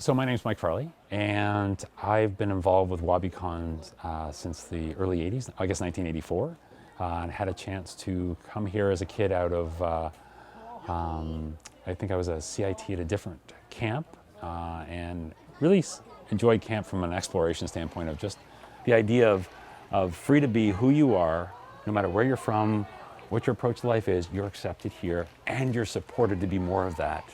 So my name's Mike Farley, and I've been involved with Wabikon since the early 80s, I guess 1984, and had a chance to come here as a kid out of, I think I was a CIT at a different camp, and really enjoyed camp from an exploration standpoint of just the idea of free to be who you are, no matter where you're from, what your approach to life is, you're accepted here, and you're supported to be more of that.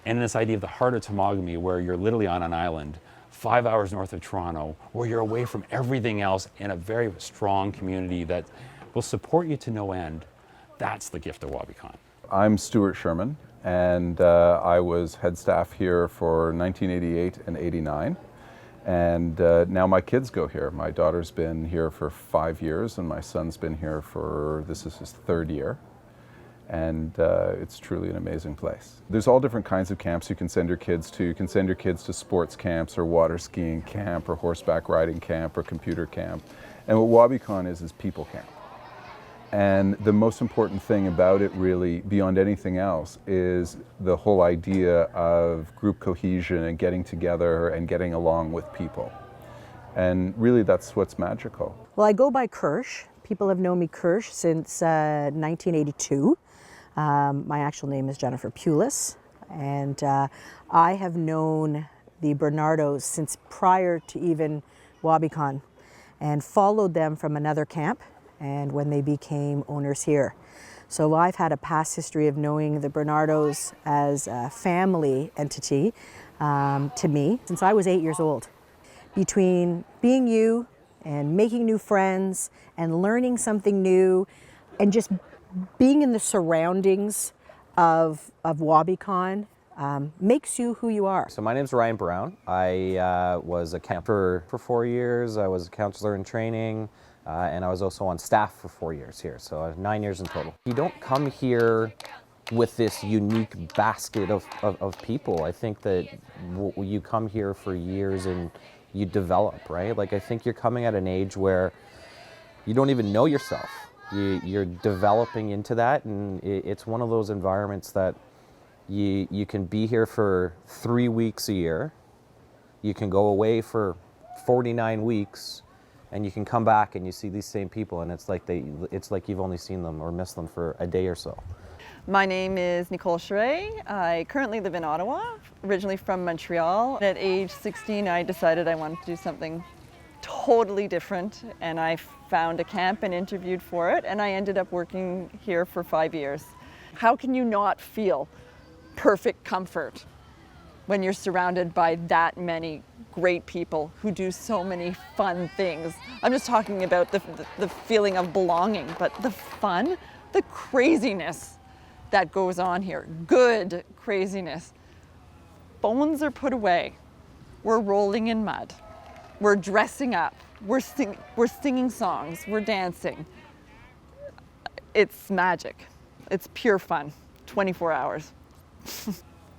And this idea of the heart of Temagami, where you're literally on an island 5 hours north of Toronto, where you're away from everything else in a very strong community that will support you to no end. That's the gift of Wabikon. I'm Stuart Sherman, and I was head staff here for 1988 and 89. And now my kids go here. My daughter's been here for 5 years, and my son's been here for, this is his third year. And it's truly an amazing place. There's all different kinds of camps you can send your kids to. You can send your kids to sports camps or water skiing camp or horseback riding camp or computer camp. And what Wabikon is people camp. And the most important thing about it, really, beyond anything else, is the whole idea of group cohesion and getting together and getting along with people. And really, that's what's magical. Well, I go by Kirsch. People have known me Kirsch since 1982. My actual name is Jennifer Pulis, and I have known the Bernardos since prior to even Wabikon, and followed them from another camp, and when they became owners here. So I've had a past history of knowing the Bernardos as a family entity to me since I was 8 years old. Between being you and making new friends and learning something new and just being in the surroundings of Wabikon makes you who you are. So my name's Ryan Brown. I was a camper for 4 years. I was a counselor in training, and I was also on staff for 4 years here, so 9 years in total. You don't come here with this unique basket of people. I think that you come here for years and you develop, right? Like, I think you're coming at an age where you don't even know yourself. You're developing into that, and it's one of those environments that you can be here for 3 weeks a year, you can go away for 49 weeks, and you can come back and you see these same people, and it's like you've only seen them or missed them for a day or so. My name is Nicole Charest. I currently live in Ottawa, originally from Montreal. At age 16, I decided I wanted to do something totally different, and I found a camp and interviewed for it, and I ended up working here for 5 years. How can you not feel perfect comfort when you're surrounded by that many great people who do so many fun things? I'm just talking about the feeling of belonging, but the fun, the craziness that goes on here, good craziness. Phones are put away. We're rolling in mud. We're dressing up. We're singing songs. We're dancing. It's magic. It's pure fun, 24 hours.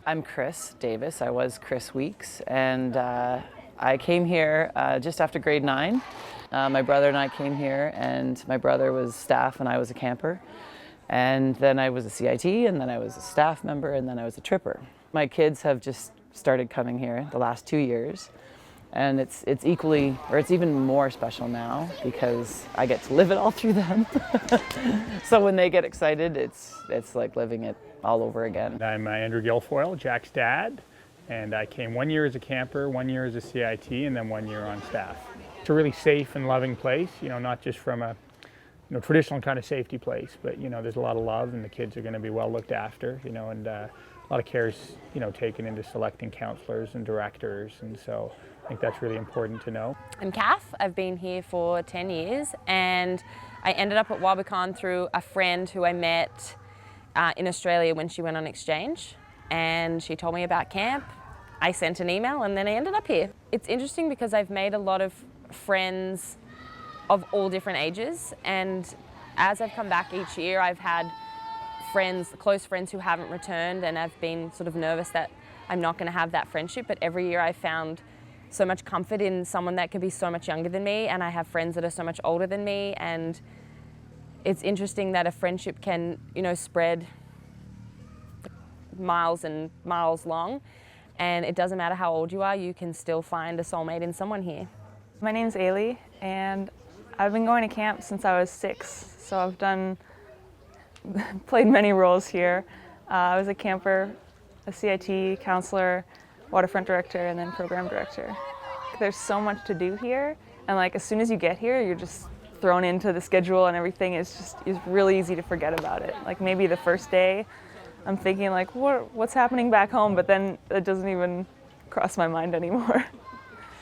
I'm Chris Davis. I was Chris Weeks, and I came here just after grade 9. My brother and I came here, and my brother was staff and I was a camper. And then I was a CIT, and then I was a staff member, and then I was a tripper. My kids have just started coming here the last 2 years, and it's equally, or it's even more special now because I get to live it all through them. So when they get excited, it's like living it all over again. I'm Andrew Guilfoyle, Jack's dad, and I came 1 year as a camper, 1 year as a CIT, and then 1 year on staff. It's a really safe and loving place, not just from a traditional kind of safety place, but there's a lot of love, and the kids are going to be well looked after, and a lot of care is taken into selecting counselors and directors, and so I think that's really important to know. I'm Kath. I've been here for 10 years, and I ended up at Wabikon through a friend who I met in Australia when she went on exchange, and she told me about camp. I sent an email, and then I ended up here. It's interesting because I've made a lot of friends of all different ages, and as I've come back each year, I've had friends, close friends who haven't returned, and I've been sort of nervous that I'm not going to have that friendship, but every year I've found so much comfort in someone that can be so much younger than me, and I have friends that are so much older than me, and it's interesting that a friendship can, spread miles and miles long, And it doesn't matter how old you are, you can still find a soulmate in someone here. My name's Ailey, and I've been going to camp since I was 6, so I've played many roles here. I was a camper, a CIT counselor, waterfront director, and then program director. There's so much to do here, and like as soon as you get here, you're just thrown into the schedule and everything. It's really easy to forget about it. Like maybe the first day, I'm thinking like, what's happening back home? But then it doesn't even cross my mind anymore.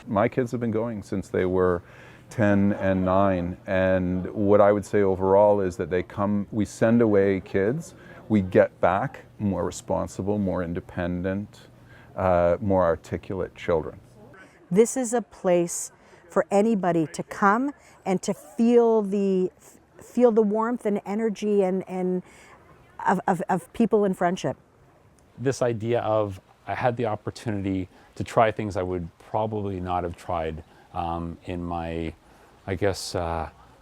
My kids have been going since they were 10 and 9, and what I would say overall is that we send away kids, we get back more responsible, more independent, more articulate children. This is a place for anybody to come and to feel the warmth and energy and of people and friendship. This idea of I had the opportunity to try things I would probably not have tried in my, I guess,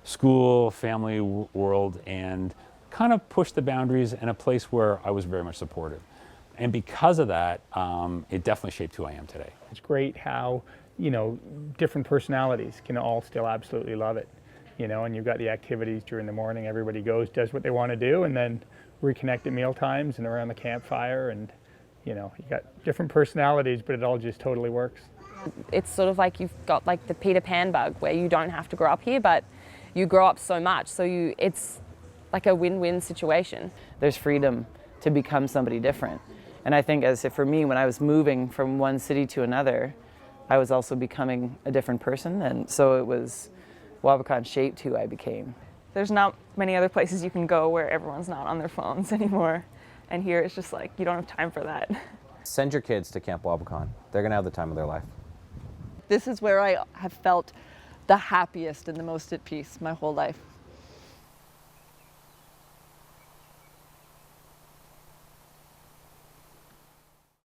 school, family world, and kind of push the boundaries in a place where I was very much supported. And because of that, it definitely shaped who I am today. It's great how, different personalities can all still absolutely love it, and you've got the activities during the morning, everybody goes, does what they want to do, and then reconnect at meal times and around the campfire, and you got different personalities, but it all just totally works. It's sort of like you've got like the Peter Pan bug where you don't have to grow up here, but you grow up so much, so it's like a win-win situation. There's freedom to become somebody different. And I think for me, when I was moving from one city to another, I was also becoming a different person. And so Wabikon shaped who I became. There's not many other places you can go where everyone's not on their phones anymore. And here it's just like, you don't have time for that. Send your kids to Camp Wabikon. They're gonna have the time of their life. This is where I have felt the happiest and the most at peace my whole life.